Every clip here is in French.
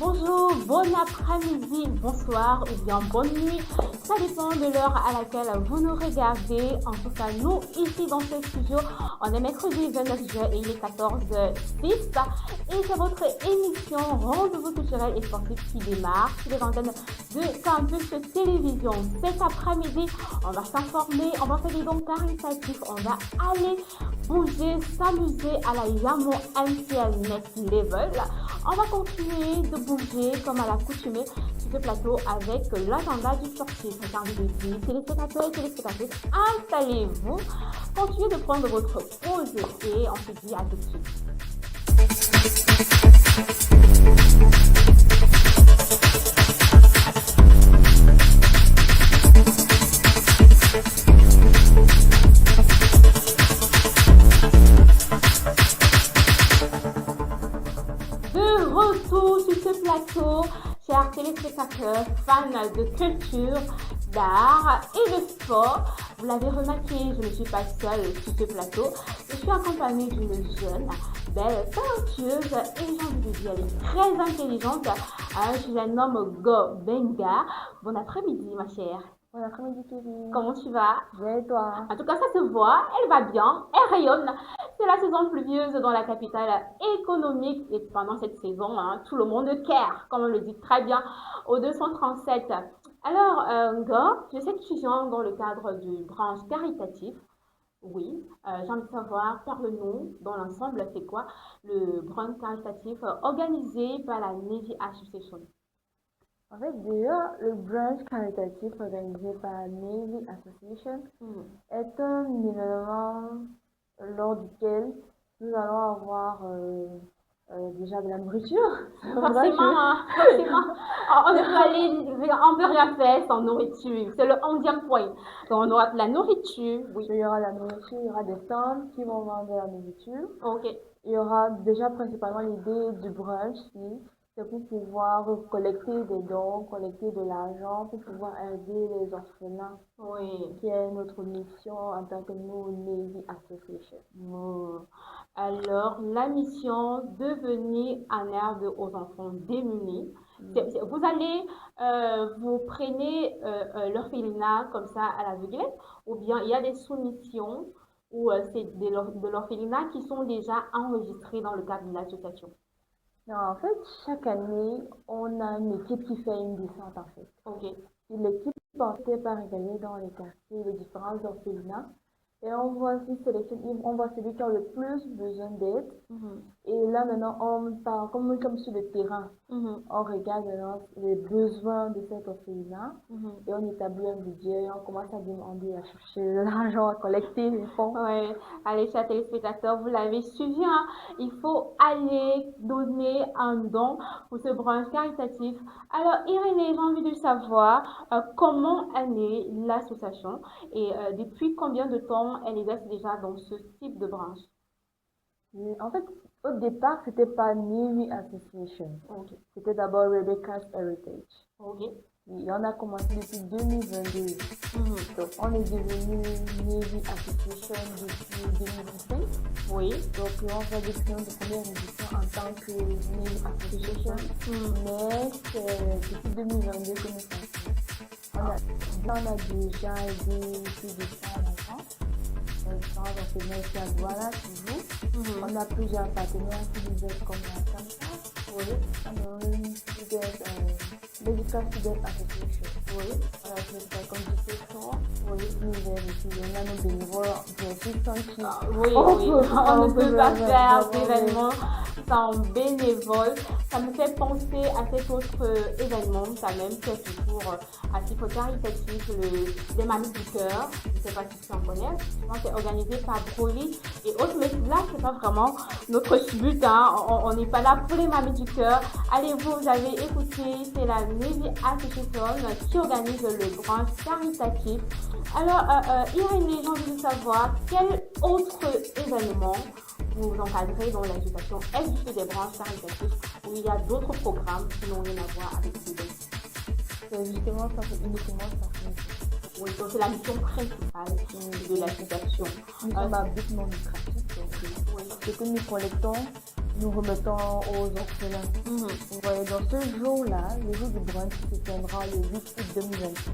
Bonjour, bon après-midi, bonsoir ou bien bonne nuit. Ça dépend de l'heure à laquelle vous nous regardez. En tout cas, nous, ici dans ce studio, on est mercredi 29 juin et il est 14h06. Et c'est votre émission Rendez-vous culturel et sportif qui démarre sur les antennes de Campus Télévision. Cet après-midi, on va s'informer, on va faire des dons caritatifs, on va aller bouger, s'amuser à la Yamo MCL Next Level. On va continuer de bouger comme à l'accoutumée sur ce plateau avec l'agenda du sportif. J'ai envie de dire, téléspectateurs et téléspectatrices, installez-vous, continuez de prendre votre pause et on se dit à tout de suite. Retour sur ce plateau, chers téléspectateurs, fans de culture, d'art et de sport. Vous l'avez remarqué, je ne suis pas seule sur ce plateau. Je suis accompagnée d'une jeune, belle, talentueuse et j'ai envie de dire, elle est très intelligente. Je la nomme Go Benga. Bon après-midi, ma chère. Bon après-midi, Kevin. Comment tu vas? Bien et toi? En tout cas, ça se voit, elle va bien, elle rayonne. C'est la saison pluvieuse dans la capitale économique et pendant cette saison, tout le monde care, comme on le dit très bien, au 237. Alors, Go, je sais que tu viens dans le cadre d'une branche caritative. Oui, j'ai envie de savoir, parle-nous dans l'ensemble, c'est quoi le branche caritatif organisé par la Navy Association? En fait, déjà, le brunch caritatif organisé par la Navy Association est un événement lors duquel nous allons avoir déjà de la nourriture. Forcément, forcément. On peut rien faire sans nourriture. C'est le 11e point. Donc, on aura de la nourriture, oui. Il y aura de la nourriture, il y aura des stands qui vont vendre de la nourriture. Ok. Il y aura déjà principalement l'idée du brunch, c'est pour pouvoir collecter des dons, collecter de l'argent, pour pouvoir aider les orphelins. Oui. Qui est notre mission en tant que nous, Navy Association. Alors, la mission de venir en aide aux enfants démunis. Vous allez, vous prenez l'orphelinat comme ça à l'aveuglette, ou bien il y a des soumissions ou c'est de l'orphelinat qui sont déjà enregistrés dans le cadre de l'association. Non, en fait, chaque année, on a une équipe qui fait une descente, en fait. Ok. Et l'équipe partait par regarder dans les quartiers les différents orphelinats. Et on voit on voit celui qui a le plus besoin d'aide. Et là, maintenant, on part, comme sur le terrain, on regarde les besoins de cet orphelinat et on établit un budget, on commence à demander, à chercher l'argent, à collecter les fonds. Oui, allez, chers téléspectateurs, vous l'avez suivi, il faut aller donner un don pour ce branche caritatif. Alors, Irénée, j'ai envie de savoir comment est née l'association et depuis combien de temps elle exerce déjà dans ce type de branche? En fait, au départ, c'était pas Navy Association. Okay. C'était d'abord Rebecca's Heritage. Ok. Et on a commencé depuis 2022. Donc, on est devenu Navy Association depuis 2025. Oui. Donc, on va depuis notre première édition en tant que Navy Association. Mais c'est depuis 2022 que nous sommes. On a déjà aidé plus de 100 enfants. On a à Douala, toujours. On a plusieurs partenaires qui nous aident comme la Samsa. Oui. On a une Medical Student Association. Oui. On a fait comme du Pétron. Oui. Nous aidons aussi. On a nos bénévoles qui oui, on ne peut pas faire d'événements sans bénévoles. Ça me fait penser à cet autre événement quand même, qui est toujours à titre caritatif, les Mamies du Cœur. Je ne sais pas si tu en connais. Je pense que c'est organisé par Broly et autres, mais là, c'est pas vraiment notre but. On n'est pas là pour les Mamies du Cœur. Allez, vous avez écouté, c'est la Navy Association qui organise le branche caritatif. Alors, Irénée, j'ai envie de savoir quel autre événement vous encadrez dans l'association. Est-ce juste des branches caritatives ou il y a d'autres programmes qui n'ont rien à voir avec les autres? C'est justement ça, c'est uniquement ça. Oui, donc c'est la mission principale de l'association. Nous sommes à but non lucratif. Ce que nous collectons, nous remettons aux orphelins. Vous voyez, dans ce jour-là, le jour du brunch qui se tiendra le 8 août 2026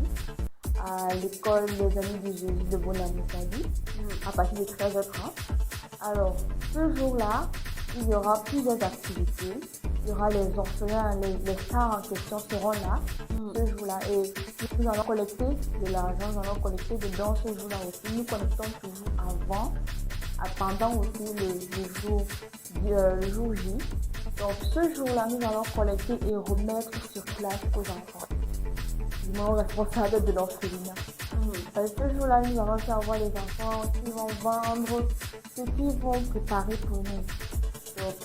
à l'école des Amis du Jésus de Bonamoussadi à partir de 13h30. Alors, ce jour-là, il y aura plusieurs activités. Il y aura les orphelins, les stars en question seront là ce jour-là. Et nous allons collecter de l'argent, nous allons collecter dedans ce jour-là aussi. Nous collectons toujours avant, pendant aussi le jour J. Donc ce jour-là, nous allons collecter et remettre sur place aux enfants, du moins aux responsables de l'orphelinat. Ce jour-là, nous allons faire voir les enfants qui vont vendre ce qu'ils vont préparer pour nous. Donc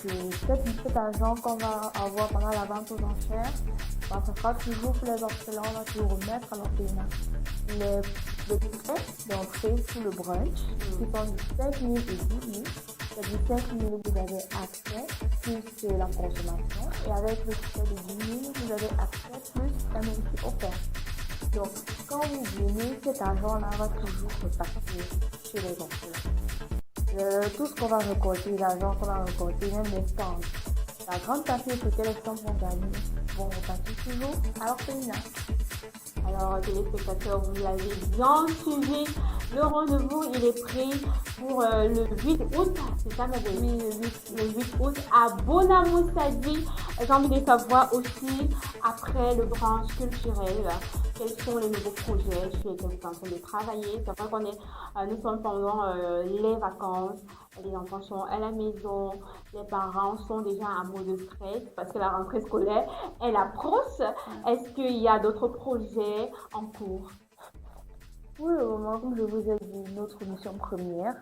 cet argent qu'on va avoir pendant la vente aux enchères, ça sera toujours pour les orphelins, on va tout remettre à l'orphelinat. Les tickets d'entrée sous le brunch, qui sont du 5 000 et 10 000, c'est du 5 000 vous avez accès plus la consommation, et avec le ticket de 10 000 vous avez accès plus un petit offert. Donc quand vous venez, cet argent-là va toujours repartir chez les orphelins. Tout ce qu'on va récolter, l'argent qu'on va récolter, même les stands, la grande partie de ce que les stands vont gagner vont repartir toujours à l'orphelinat. Alors, téléspectateurs, vous l'avez bien suivi. Le rendez-vous, il est pris pour le 8 août. C'est ça, madame? Oui, le 8 août à Bonamoussadi. J'ai envie de savoir aussi, après le branche culturel, quels sont les nouveaux projets sur lesquels vous êtes en train de travailler. C'est vrai nous sommes pendant les vacances, les enfants sont à la maison, les parents sont déjà en mode stress parce que la rentrée scolaire, elle approche. Est-ce qu'il y a d'autres projets en cours? Pour le moment, comme je vous ai dit, notre mission première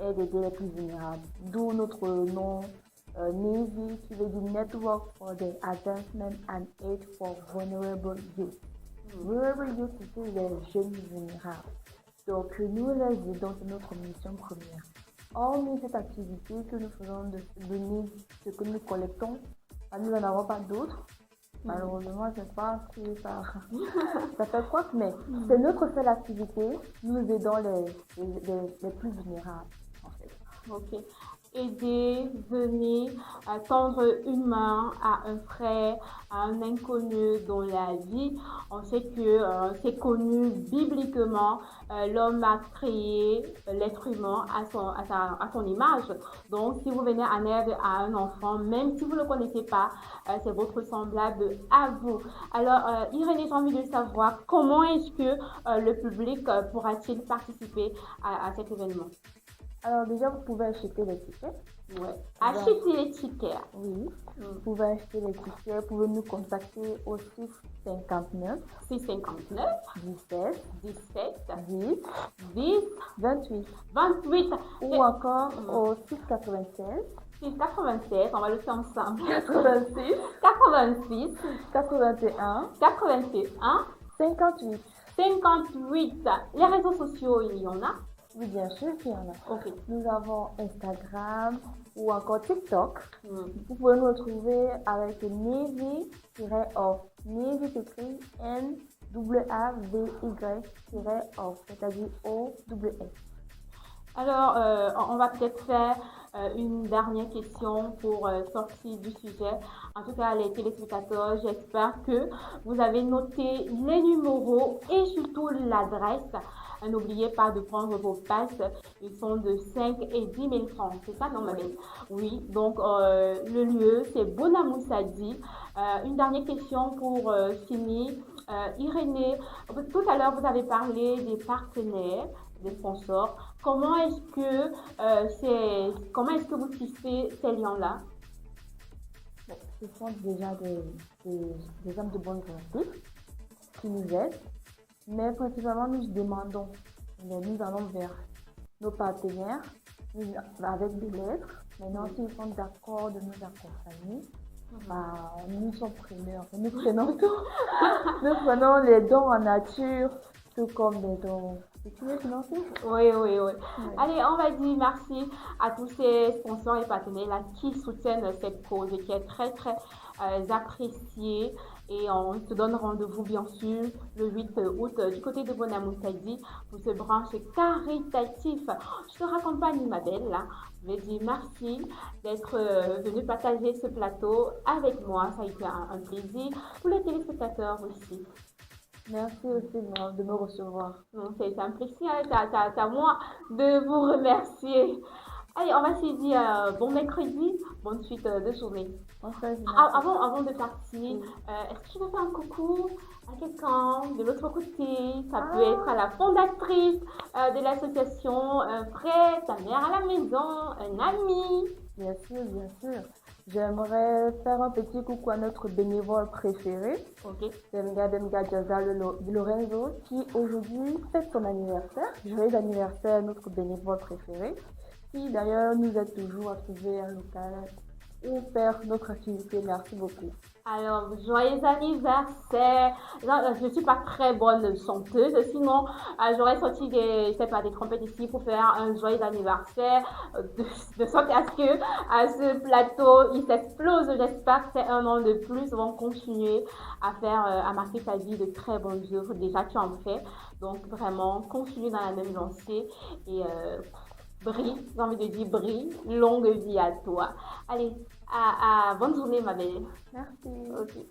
est d'aider les plus vulnérables. D'où notre nom NAVY, qui veut dire Network for the Advancement and Aid for Vulnerable Youth. Vulnerable Youth, c'est les jeunes vulnérables. Donc, nous les aidons, c'est notre mission première. Hormis cette activité que nous faisons de donner ce que nous collectons, nous n'en avons pas d'autres. Malheureusement, je ne sais pas si ça fait quoi, mais c'est notre seule activité. Nous aidons les plus vulnérables, en fait. Ok. Aider, venir, tendre une main à un frère, à un inconnu dans la vie. On sait que c'est connu bibliquement, l'homme a créé l'être humain à son image. Donc, si vous venez en aide à un enfant, même si vous ne le connaissez pas, c'est votre semblable à vous. Alors, Irénée, j'ai envie de savoir comment est-ce que le public pourra-t-il participer à cet événement? Alors déjà, vous pouvez acheter les tickets. Ouais. Acheter les tickets. Oui. Vous pouvez acheter les tickets. Vous pouvez nous contacter au 659 659 17 17 10 10 28 28 ou encore au 696 696. On va le faire ensemble. 86 86 81 81 58. 58. Les réseaux sociaux, il y en a? Oui, bien sûr qu'il y en a. Ok. Nous avons Instagram ou encore TikTok. Vous pouvez nous retrouver avec NAVY-off. NAVY s'écrit NAVY-off, c'est-à-dire O-W-S. Alors, on va peut-être faire une dernière question pour sortir du sujet. En tout cas, les téléspectateurs, j'espère que vous avez noté les numéros et surtout l'adresse. N'oubliez pas de prendre vos passes. Ils sont de 5 et 10 000 francs. C'est ça, non, ma belle? Oui. Donc, le lieu, c'est Bonamoussadi. Une dernière question pour finir. Irénée, tout à l'heure, vous avez parlé des partenaires, des sponsors. Comment est-ce que vous tissez ces liens-là? Bon, ce sont déjà des hommes de bonne volonté qui nous aident. Mais principalement, nous demandons, nous allons vers nos partenaires avec des lettres. Maintenant, s'ils sont d'accord de nous accompagner, nous sommes preneurs. Nous prenons tout. Nous prenons les dons en nature, tout comme les dons. Tu veux financer? Oui. Allez, on va dire merci à tous ces sponsors et partenaires là qui soutiennent cette cause et qui est très, très appréciée. Et on se donne rendez-vous, bien sûr, le 8 août du côté de Bonamoutadi pour ce branche caritatif. Je te raccompagne, ma belle. Là. Je vais dire merci d'être venu partager ce plateau avec moi. Ça a été un plaisir. Pour les téléspectateurs aussi. Merci aussi de me recevoir. C'est un plaisir. C'est à moi de vous remercier. Allez, on va se dire bon mercredi, bonne suite de journée. Avant de partir, est-ce que tu veux faire un coucou à quelqu'un de l'autre côté? Ça peut être à la fondatrice de l'association, un frère, ta mère à la maison, un ami. Bien sûr, bien sûr. J'aimerais faire un petit coucou à notre bénévole préféré, Demga Jaza Lorenzo, qui aujourd'hui fête son anniversaire. Joyeux anniversaire, notre bénévole préféré, qui d'ailleurs nous aide toujours à trouver un local où faire notre activité. Merci beaucoup. Alors, joyeux anniversaire! Je ne suis pas très bonne chanteuse, sinon j'aurais sorti des trompettes ici pour faire un joyeux anniversaire, de sorte à ce que ce plateau il s'explose. J'espère que c'est un an de plus. On va continuer à marquer ta vie de très bonnes œuvres. Déjà, tu en fais. Donc, vraiment, continue dans la même lancée et brille, j'ai envie de dire brille, longue vie à toi. Allez, bonne journée ma belle. Merci. Okay.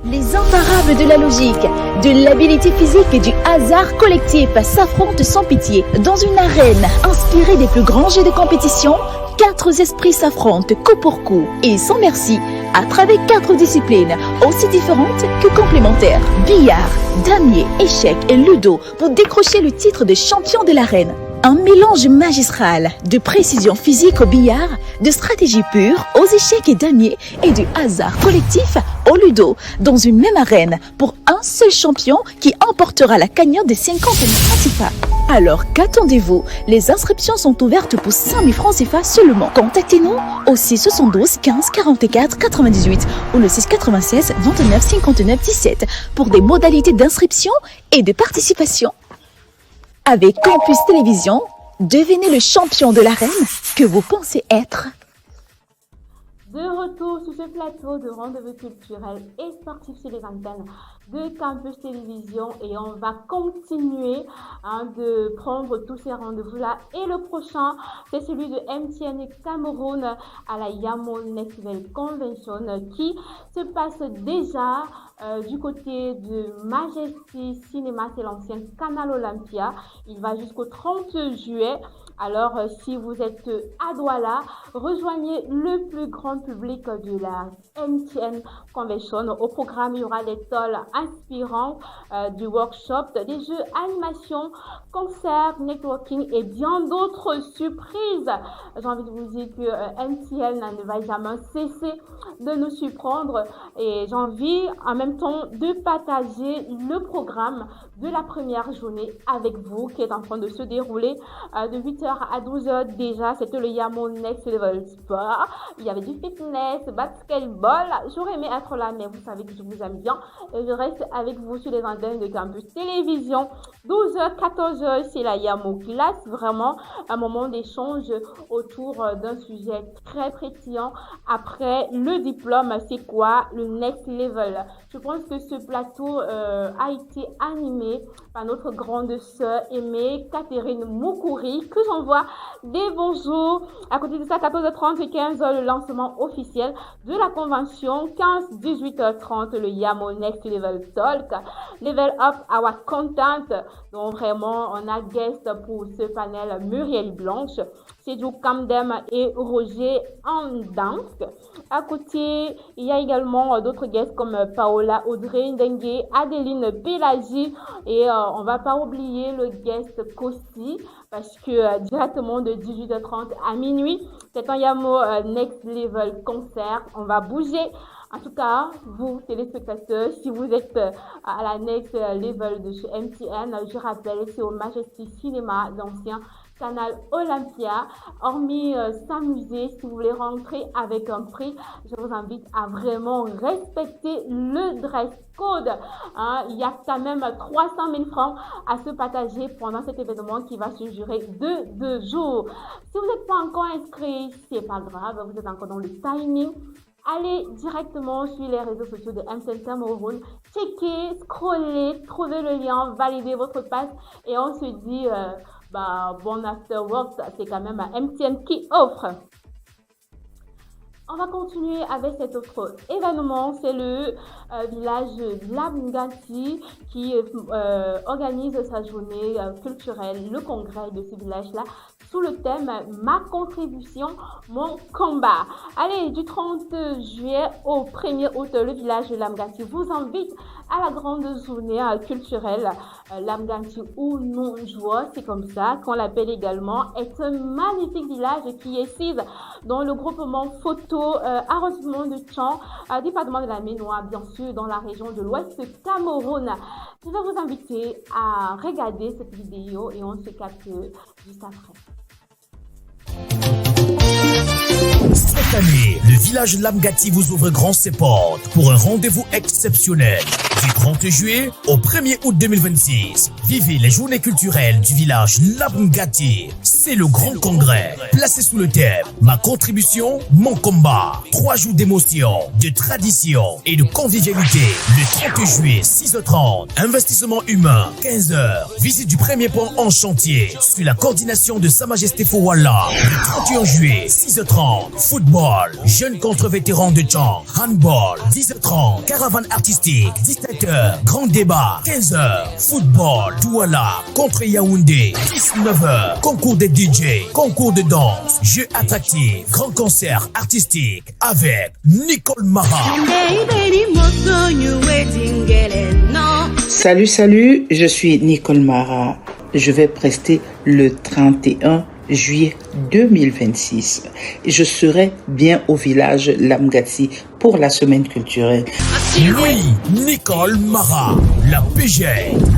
Les imparables de la logique, de l'habilité physique et du hasard collectif s'affrontent sans pitié. Dans une arène inspirée des plus grands jeux de compétition, 4 esprits s'affrontent coup pour coup et sans merci à travers 4 disciplines aussi différentes que complémentaires. Billard, damier, échecs et ludo pour décrocher le titre de champion de l'arène. Un mélange magistral de précision physique au billard, de stratégie pure aux échecs et damiers et du hasard collectif au ludo dans une même arène pour un seul champion qui emportera la cagnotte des 50 000 francs CFA. Alors qu'attendez-vous? Les inscriptions sont ouvertes pour 5 000 francs CFA seulement. Contactez-nous au 672 15 44 98 ou le 696 29 59 17 pour des modalités d'inscription et de participation. Avec Campus Télévision, devenez le champion de l'arène que vous pensez être. De retour sur ce plateau de rendez-vous culturel et sportif sur les antennes de Campus Télévision et on va continuer de prendre tous ces rendez-vous-là. Et le prochain, c'est celui de MTN Cameroun à la Yamo Next Level Convention qui se passe déjà du côté de Majesty Cinéma, c'est l'ancien Canal Olympia. Il va jusqu'au 30 juillet. Alors, si vous êtes à Douala, rejoignez le plus grand public de la MTN Convention. Au programme, il y aura des talks inspirants, du workshop, des jeux, animation, concerts, networking et bien d'autres surprises. J'ai envie de vous dire que MTN ne va jamais cesser de nous surprendre et j'ai envie en même temps de partager le programme de la première journée avec vous qui est en train de se dérouler de 8h à 12h déjà. C'était le Yamo Next Level Sport. Il y avait du fitness, basketball. J'aurais aimé être là, mais vous savez que je vous aime bien. Et je reste avec vous sur les antennes de Campus Télévision. 12h, 14h, c'est la Yamo Classe. Vraiment un moment d'échange autour d'un sujet très prétillant. Après le diplôme, c'est quoi le Next Level? Je pense que ce plateau a été animé par notre grande sœur aimée Catherine Moukouri, que j'envoie des bonjours. À côté de ça, 14h30 et 15h, le lancement officiel de la convention. 15-18h30, le Yamo Next Level Talk. Level Up Our Content. Donc vraiment, on a guest pour ce panel Muriel Blanche, Sédou Kamdem et Roger Andansk. À côté, il y a également d'autres guests comme Paola Audrey Ndengue, Adeline Pélagie et on va pas oublier le guest Kossi parce que directement de 18h30 à minuit, c'est un Yamo Next Level concert. On va bouger. En tout cas, vous, téléspectateurs, si vous êtes à la Next Level de chez MTN, je rappelle, c'est au Majesty Cinéma, l'ancien Canal Olympia. Hormis s'amuser, si vous voulez rentrer avec un prix, je vous invite à vraiment respecter le dress code. Il y a quand même 300 000 francs à se partager pendant cet événement qui va se durer de 2 jours. Si vous n'êtes pas encore inscrit, c'est pas grave, vous êtes encore dans le timing. Allez directement sur les réseaux sociaux de MTN Cameroun, checkez, scrollez, trouvez le lien, validez votre passe et on se dit bon after work, c'est quand même MTN qui offre. On va continuer avec cet autre événement, c'est le village Lamgati qui organise sa journée culturelle, le congrès de ce village-là, sous le thème Ma contribution, mon combat. Allez, du 30 juillet au 1er août, le village de Lamgati vous invite à la grande journée culturelle. Lamgati ou non-joie, c'est comme ça qu'on l'appelle également, est un magnifique village qui est situé dans le groupement photo arrondissement de Tchang, département de la Ménois, bien sûr, dans la région de l'Ouest Cameroun. Je vais vous inviter à regarder cette vidéo et on se capte juste après. Cette année, le village Lamgati vous ouvre grand ses portes pour un rendez-vous exceptionnel. Du 30 juillet au 1er août 2026, vivez les journées culturelles du village Lamgati. C'est le grand congrès, placé sous le thème Ma contribution, mon combat. 3 jours d'émotion, de tradition et de convivialité. Le 30 juillet, 6h30, investissement humain, 15h. Visite du premier pont en chantier, sous la coordination de Sa Majesté Fowalla. Le 31 juillet, 6h30, football, jeunes contre vétérans de Tchang, handball, 10h30, caravane artistique, 17h, grand débat, 15h, football, Douala contre Yaoundé, 19h, concours des DJ, concours de danse, jeux attractifs, grand concert artistique avec Nicole Mara. Salut, je suis Nicole Mara. Je vais prester le 31 juillet 2026. Je serai bien au village Lamgati pour la semaine culturelle. Oui, Nicole Mara, la PG,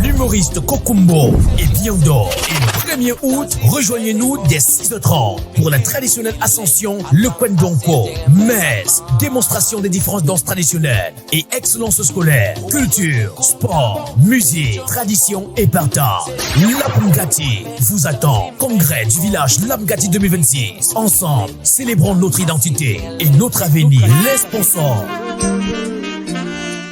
l'humoriste Kokumbo et bien d'autres. Et le 1er août, rejoignez-nous dès 6h30 pour la traditionnelle ascension Le Kwendonko. Messe, démonstration des différentes danses traditionnelles et excellence scolaire, culture, sport, musique, tradition et partage. Lamgati vous attend. Congrès du village Lamgati 2026. Ensemble, célébrons notre identité et notre avenir. Les sponsors.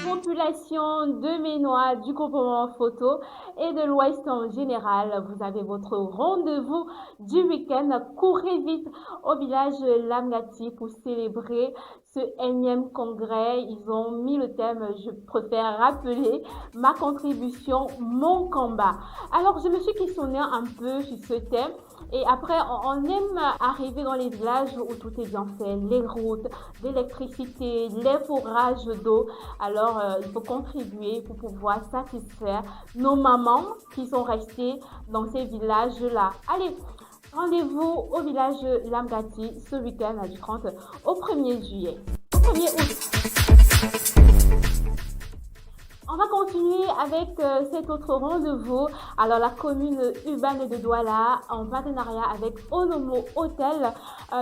Population de Ménois, du groupement photo et de l'Ouest en général, vous avez votre rendez-vous du week-end. Courez vite au village Lamgati pour célébrer ce énième congrès. Ils ont mis le thème, je préfère rappeler, Ma contribution, mon combat. Alors, je me suis questionnée un peu sur ce thème. Et après, on aime arriver dans les villages où tout est bien fait, les routes, l'électricité, les fourrages d'eau. Alors, il faut contribuer pour pouvoir satisfaire nos mamans qui sont restées dans ces villages-là. Allez, rendez-vous au village Lamgati ce week-end du 30 au 1er juillet. Au 1er août. On va continuer avec cet autre rendez-vous. Alors, la commune urbaine de Douala, en partenariat avec Onomo Hotel,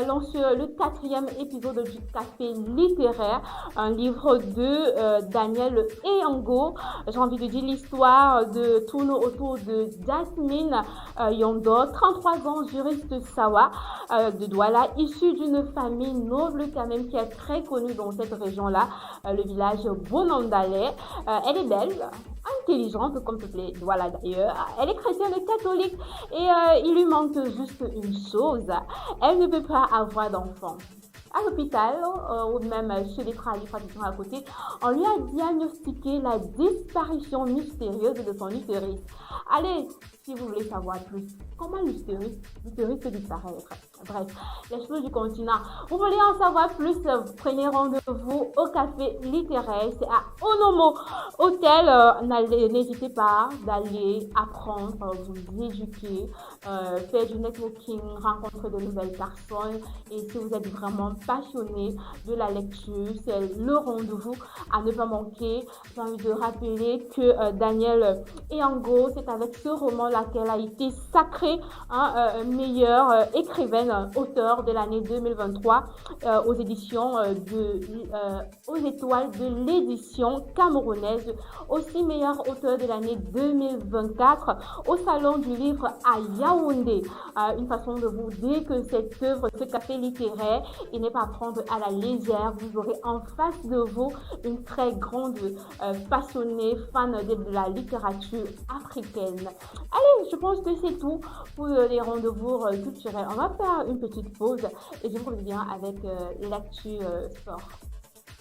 lance le 4e épisode du Café littéraire, un livre de Daniel Eyango. J'ai envie de dire l'histoire de tourne autour de Jasmine Yondo, 33 ans, juriste Sawa de Douala, issue d'une famille noble quand même qui est très connue dans cette région-là, le village Bonandalais. Elle est belle, intelligente comme toutes les Douala d'ailleurs. Elle est chrétienne et catholique et il lui manque juste une chose. Elle ne peut pas avoir d'enfant. À l'hôpital ou même chez les traditions à côté, on lui a diagnostiqué la disparition mystérieuse de son utérus. Allez, si vous voulez savoir plus, comment l'utérus peut disparaître? Bref, les choses du continent. Vous voulez en savoir plus, prenez rendez-vous au café littéraire. C'est à Onomo Hotel. N'hésitez pas d'aller apprendre, vous éduquer, faire du networking, rencontrer de nouvelles personnes. Et si vous êtes vraiment passionné de la lecture, c'est le rendez-vous à ne pas manquer. J'ai envie de rappeler que Daniel Eyango, c'est avec ce roman-là qu'elle a été sacrée meilleure écrivaine, auteur de l'année 2023 aux éditions aux étoiles de l'édition camerounaise. Aussi meilleur auteur de l'année 2024 au salon du livre à Yaoundé. Une façon de vous dire que cette œuvre, ce café littéraire, il n'est pas prendre à la légère. Vous aurez en face de vous une très grande passionnée, fan de la littérature africaine. Allez, je pense que c'est tout pour les rendez-vous culturels. On va faire une petite pause et je reviens avec l'actu sport.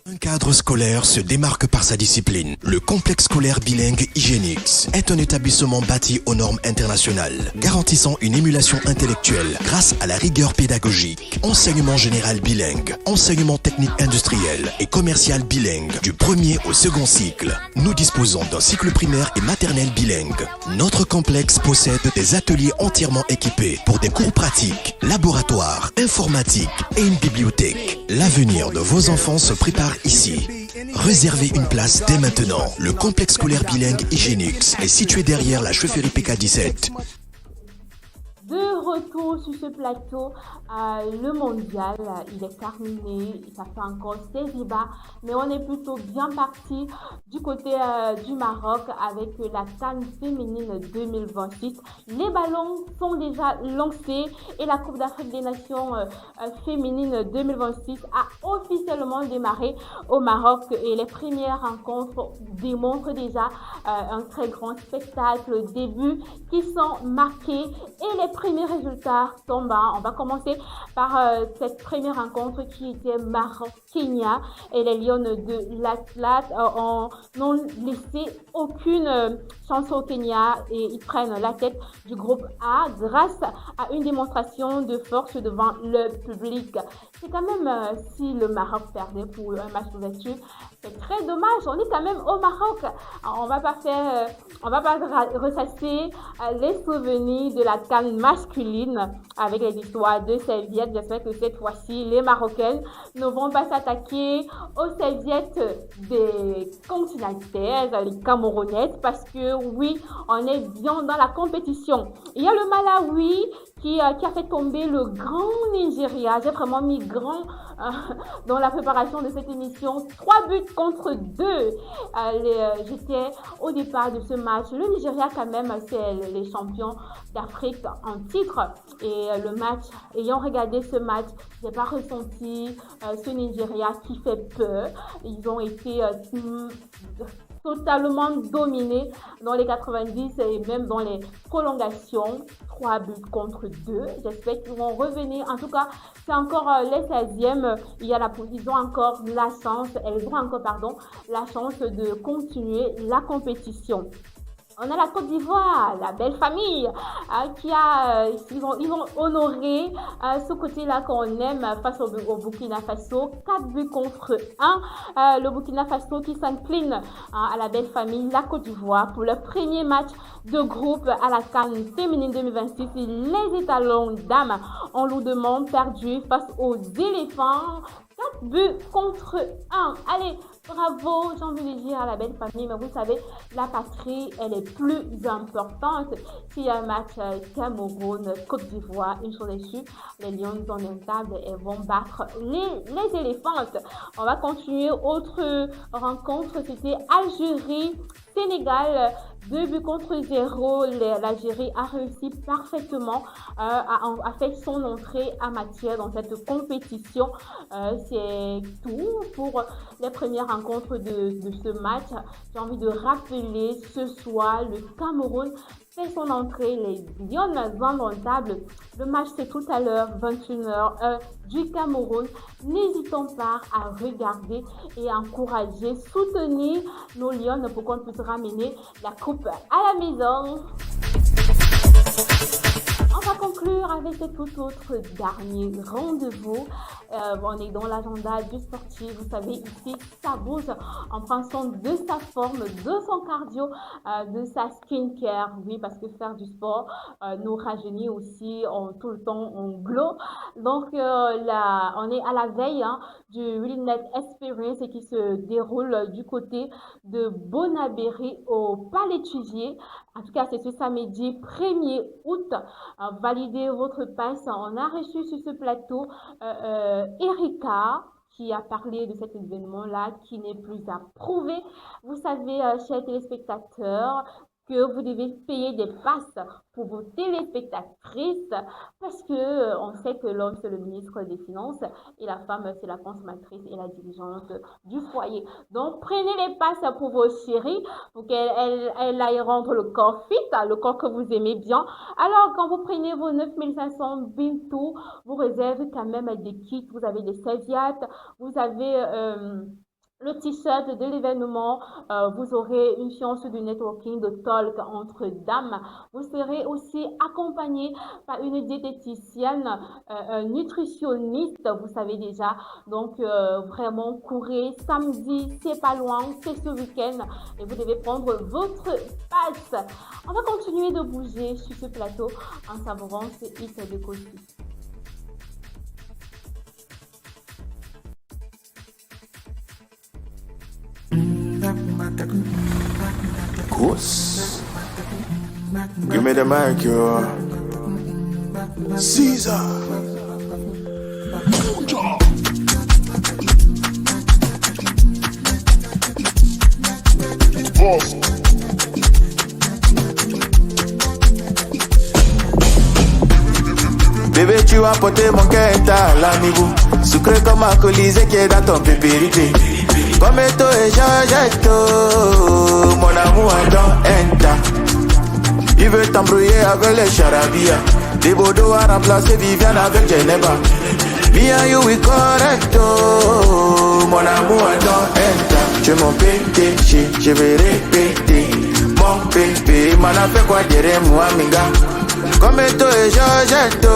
Un cadre scolaire se démarque par sa discipline. Le complexe scolaire bilingue Hygienix est un établissement bâti aux normes internationales, garantissant une émulation intellectuelle grâce à la rigueur pédagogique. Enseignement général bilingue, enseignement technique industriel et commercial bilingue du premier au second cycle. Nous disposons d'un cycle primaire et maternel bilingue. Notre complexe possède des ateliers entièrement équipés pour des cours pratiques, laboratoires, informatique et une bibliothèque. L'avenir de vos enfants se prépare ici. Réservez une place dès maintenant. Le complexe scolaire bilingue Hygienix est situé derrière la chefferie PK17. De retour sur ce plateau, le mondial, il est terminé, ça fait encore 16 débats, mais on est plutôt bien parti du côté du Maroc avec la CAN féminine 2026. Les ballons sont déjà lancés et la Coupe d'Afrique des Nations féminine 2026 a officiellement démarré au Maroc et les premières rencontres démontrent déjà un très grand spectacle, des buts qui sont marqués et les premiers résultats tombants. On va commencer par cette première rencontre qui était Maroc-Kenya et les Lions de l'Atlas n'ont laissé aucune chance au Kenya et ils prennent la tête du groupe A grâce à une démonstration de force devant le public. C'est quand même si le Maroc perdait pour un match d'ouverture, c'est très dommage. On est quand même au Maroc. On va pas ressasser les souvenirs de la CAN masculine avec les histoires de serviettes. J'espère que cette fois-ci, les Marocaines ne vont pas s'attaquer aux serviettes des continentales, les Camerounaises, parce que oui, on est bien dans la compétition. Il y a le Malawi qui a fait tomber le grand Nigeria. J'ai vraiment mis grand dans la préparation de cette émission. 3 buts contre 2. J'étais au départ de ce match. Le Nigeria, quand même, c'est les champions d'Afrique en titre. Et le match, ayant regardé ce match, j'ai pas ressenti ce Nigeria qui fait peur. Ils ont été totalement dominés dans les 90 et même dans les prolongations. 3 buts contre 2. J'espère qu'ils vont revenir. En tout cas, c'est encore les 16e. Ils ont encore la chance, elles ont encore, la chance de continuer la compétition. On a la Côte d'Ivoire, la belle famille, ils vont honorer ce côté-là qu'on aime face au Burkina Faso. 4 buts contre 1. Le Burkina Faso qui s'incline à la belle famille, la Côte d'Ivoire, pour le premier match de groupe à la CAN féminine 2026. Les étalons dames ont lourdement perdu face aux éléphants. 4 buts contre 1. Allez, bravo, j'ai envie de dire à la belle famille, mais vous savez, la patrie, elle est plus importante. S'il y a un match Cameroun-Côte d'Ivoire, une chose est sûre, les Lions sont intables et vont battre les éléphantes. On va continuer. Autre rencontre, c'était Algérie-Sénégal. 2 buts contre 0. L'Algérie a réussi parfaitement à faire son entrée en matière dans cette compétition. C'est tout pour les premières rencontres de ce match. J'ai envie de rappeler ce soir, le Cameroun fait son entrée, les Lions indomptables. Le match c'est tout à l'heure, 21h du Cameroun. N'hésitons pas à regarder et encourager, soutenir nos Lions pour qu'on puisse ramener la coupe à la maison. On va conclure avec ce tout autre dernier rendez-vous. On est dans l'agenda du sportif. Vous savez, ici, ça bouge. On prend soin de sa forme, de son cardio, de sa skincare. Oui, parce que faire du sport nous rajeunit aussi. Tout le temps, on glow. Donc, on est à la veille du Realnet Experience et qui se déroule du côté de Bonaberry au Palais Tugier. En tout cas, c'est ce samedi 1er août. Validez votre passe. On a reçu sur ce plateau Erika qui a parlé de cet événement-là qui n'est plus à prouver. Vous savez, chers téléspectateurs, que vous devez payer des passes pour vos téléspectatrices parce que on sait que l'homme c'est le ministre des Finances et la femme c'est la consommatrice et la dirigeante du foyer. Donc prenez les passes pour vos chéries pour qu'elles aillent rendre le corps fit, le corps que vous aimez bien. Alors quand vous prenez vos 9500 Bintou, vous réservez quand même des kits, vous avez des serviettes, vous avez le t-shirt de l'événement, vous aurez une séance de networking, de talk entre dames. Vous serez aussi accompagné par une diététicienne, un nutritionniste, vous savez déjà. Donc, vraiment, courez. Samedi, c'est pas loin, c'est ce week-end. Et vous devez prendre votre passe. On va continuer de bouger sur ce plateau en savourant ce hit de Kofi. Course. Give me the mic, yo. Caesar. Bébé, tu as porté mon cœur à l'animou. Sucré comme un colisée qui est dans ton pépérité. Comme esto et Jean-Jetto, mon amour est dans Enta. Il veut t'embrouiller avec les charabia. Des Bodo a remplacé Viviane avec Geneva. Me and you we correcto, mon amour est dans Enta. Tu es mon PDG, je vais répéter. Mon bébé, m'en a fait quoi dire moi, minga. Comme esto et Jean-Jetto,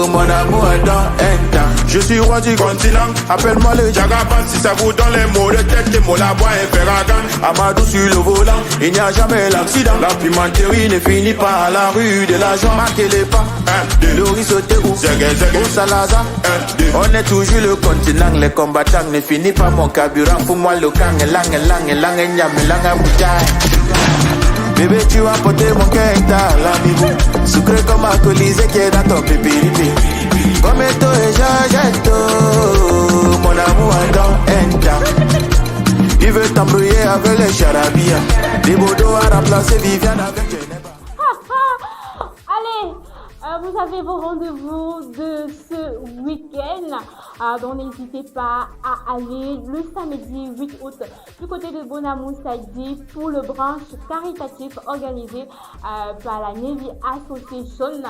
mon amour est dans Enta. Je suis roi du continent, appelle-moi le Jagaban. Si ça vous donne les mots de tête, que mon labois est Ferragan. Amadou sur le volant, il n'y a jamais l'accident. La pimenterie ne finit pas à la rue de la joie. Marquez les pas, le riz sauté ou au Salazar. On est toujours le continent, les combattants ne finissent pas mon carburant. Pour moi le kang, lang, bébé, tu as porté mon cœur à l'amibou. Sucré comme un colisée qui est dans ton pépérité. Comme esto et Jean-Jetto, mon amour est dans Enta. Il veut t'embrouiller avec les charabia. Des Bodo a remplacé Viviane avec Geneva. Allez, vous avez vos rendez-vous de ce week-end. Donc n'hésitez pas à aller le samedi 8 août du côté de Bonamou Sadi pour le branche caritatif organisé par la Navy Association.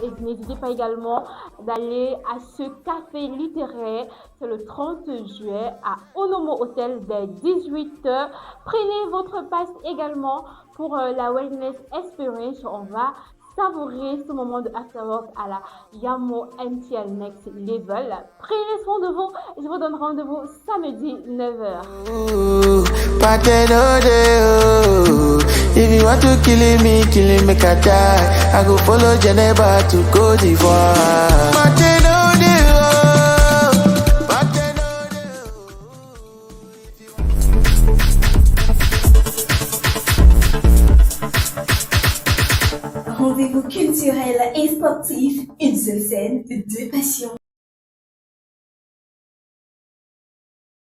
Et n'hésitez pas également d'aller à ce café littéraire. C'est le 30 juillet à Onomo Hotel dès 18h. Prenez votre passe également pour la Wellness Experience. On va savourer ce moment de afterwork à la Yamo MTL Next Level. Prenez soin de vous et je vous donne rendez-vous samedi 9h. If you want to kill me Qatar. I go follow Geneva to Côte d'Ivoire. Rendez-vous culturel et sportif, une seule scène, deux passions.